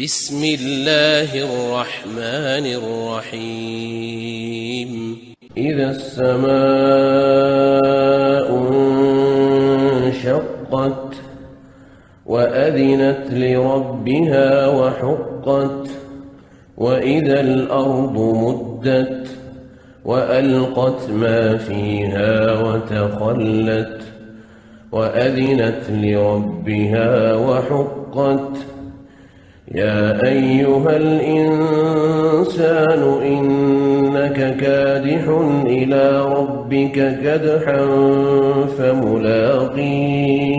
بسم الله الرحمن الرحيم إذا السماء انشقت وأذنت لربها وحقت وإذا الأرض مدت وألقت ما فيها وتخلت وأذنت لربها وحقت يا أيها الإنسان إنك كادح إلى ربك كدحا فملاقيه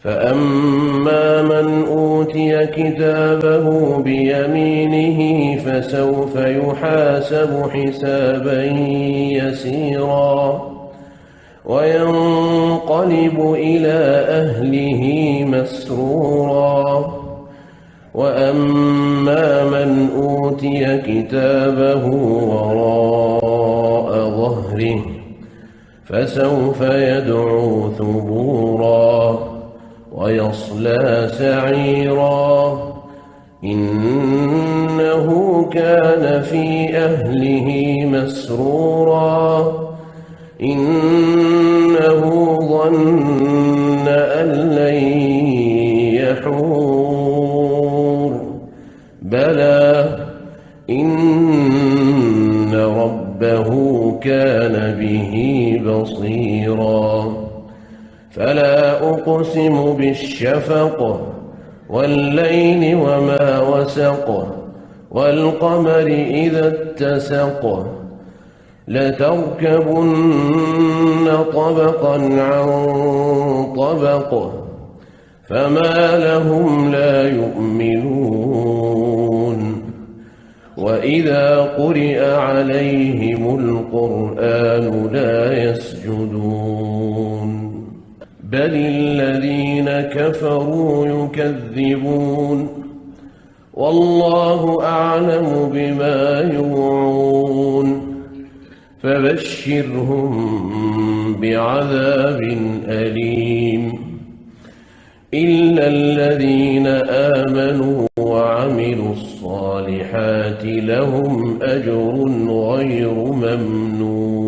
فأما من أوتي كتابه بيمينه فسوف يحاسب حسابا يسيرا وينقلب إلى أهله مسرورا وأما من أوتي كتابه وراء ظهره فسوف يدعو ثبورا ويصلى سعيرا إنه كان في أهله مسرورا إنه ظن أن لن يحور بلى إن ربه كان به بصيرا فلا أقسم بالشفق والليل وما وسق والقمر إذا اتسق لتركبن طبقا عن طبق فما لهم لا يؤمنون وإذا قرئ عليهم القرآن لا يسجدون بل الذين كفروا يكذبون والله أعلم بما يوعون فبشرهم بعذاب أليم إلا الذين آمنوا وعملوا الصالحات لهم أجر غير ممنون.